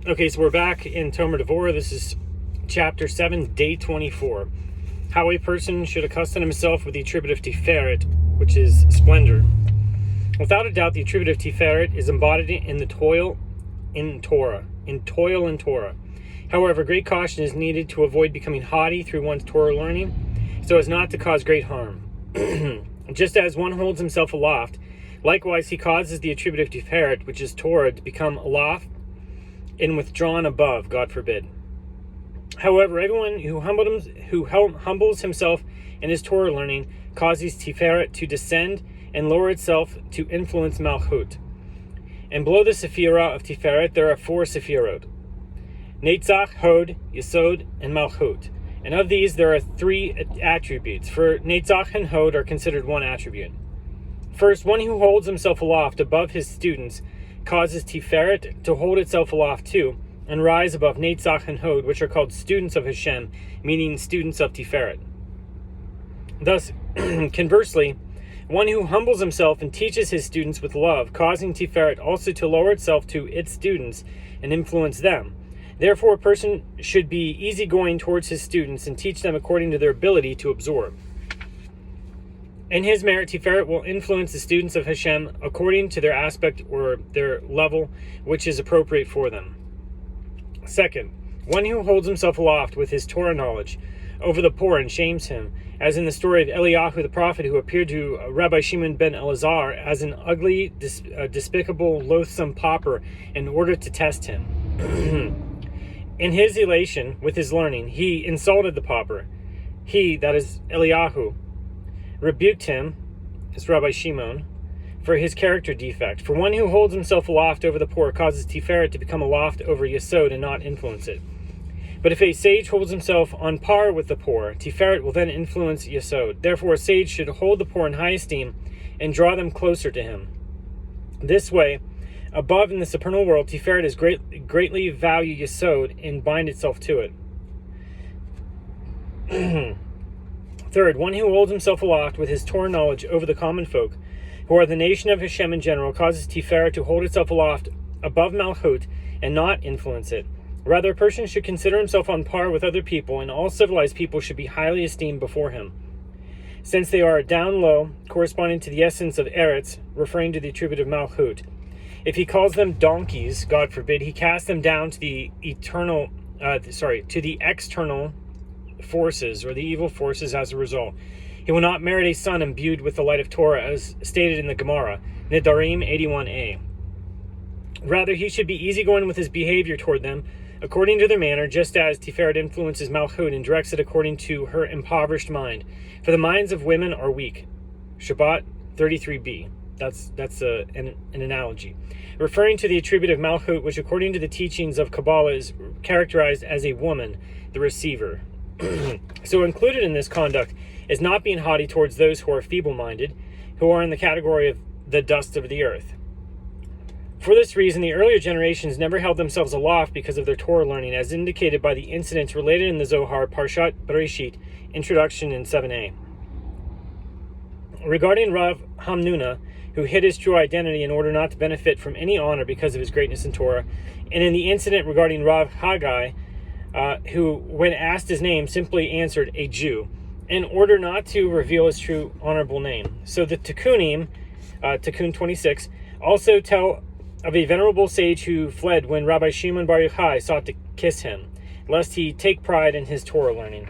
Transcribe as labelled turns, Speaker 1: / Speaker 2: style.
Speaker 1: Okay, so we're back in Tomer Devorah. This is chapter 7, day 24. How a person should accustom himself with the attribute of Tiferet, which is splendor. Without a doubt, the attribute of Tiferet is embodied in the toil in Torah. However, great caution is needed to avoid becoming haughty through one's Torah learning, so as not to cause great harm. Just as one holds himself aloft, likewise he causes the attribute of Tiferet, which is Torah, to become aloft and withdrawn above, God forbid. However, everyone who humbles himself in his Torah learning causes Tiferet to descend and lower itself to influence Malchut. And below the Sephirah of Tiferet there are 4 Sephirot: Netzach, Hod, Yesod, and Malchut. And of these there are 3 attributes, for Netzach and Hod are considered one attribute. First, one who holds himself aloft above his students causes Tiferet to hold itself aloft too, and rise above Netzach and Hod, which are called students of Hashem, meaning students of Tiferet. Thus, conversely, one who humbles himself and teaches his students with love, causing Tiferet also to lower itself to its students and influence them. Therefore, a person should be easygoing towards his students and teach them according to their ability to absorb. In his merit, Tiferet will influence the students of Hashem according to their aspect or their level, which is appropriate for them. Second, one who holds himself aloft with his Torah knowledge over the poor and shames him, as in the story of Eliyahu the prophet, who appeared to Rabbi Shimon ben Elazar as an ugly, despicable, loathsome pauper in order to test him. In his elation with his learning, he insulted the pauper. He, that is Eliyahu, rebuked him, as Rabbi Shimon, for his character defect. For one who holds himself aloft over the poor causes Tiferet to become aloft over Yesod and not influence it. But if a sage holds himself on par with the poor, Tiferet will then influence Yesod. Therefore, a sage should hold the poor in high esteem and draw them closer to him. This way, above in the supernal world, Tiferet is greatly value Yesod and bind itself to it. Third, one who holds himself aloft with his Torah knowledge over the common folk, who are the nation of Hashem in general, causes Tiferet to hold itself aloft above Malchut and not influence it. Rather, a person should consider himself on par with other people, and all civilized people should be highly esteemed before him, since they are down low, corresponding to the essence of Eretz, referring to the attribute of Malchut. If he calls them donkeys, God forbid, he casts them down to the external forces, or the evil forces as a result. He will not merit a son imbued with the light of Torah, as stated in the Gemara, Nedarim 81a. Rather, he should be easygoing with his behavior toward them, according to their manner, just as Tiferet influences Malchut and directs it according to her impoverished mind. For the minds of women are weak. Shabbat 33b. That's an analogy. Referring to the attribute of Malchut, which according to the teachings of Kabbalah is characterized as a woman, the receiver. So included in this conduct is not being haughty towards those who are feeble-minded, who are in the category of the dust of the earth. For this reason, the earlier generations never held themselves aloft because of their Torah learning, as indicated by the incidents related in the Zohar, Parshat Bereshit, introduction in 7a. Regarding Rav Hamnuna, who hid his true identity in order not to benefit from any honor because of his greatness in Torah, and in the incident regarding Rav Haggai, who, when asked his name, simply answered, a Jew, in order not to reveal his true honorable name. So the Tikkunim, Tikkun 26, also tell of a venerable sage who fled when Rabbi Shimon Bar Yochai sought to kiss him, lest he take pride in his Torah learning.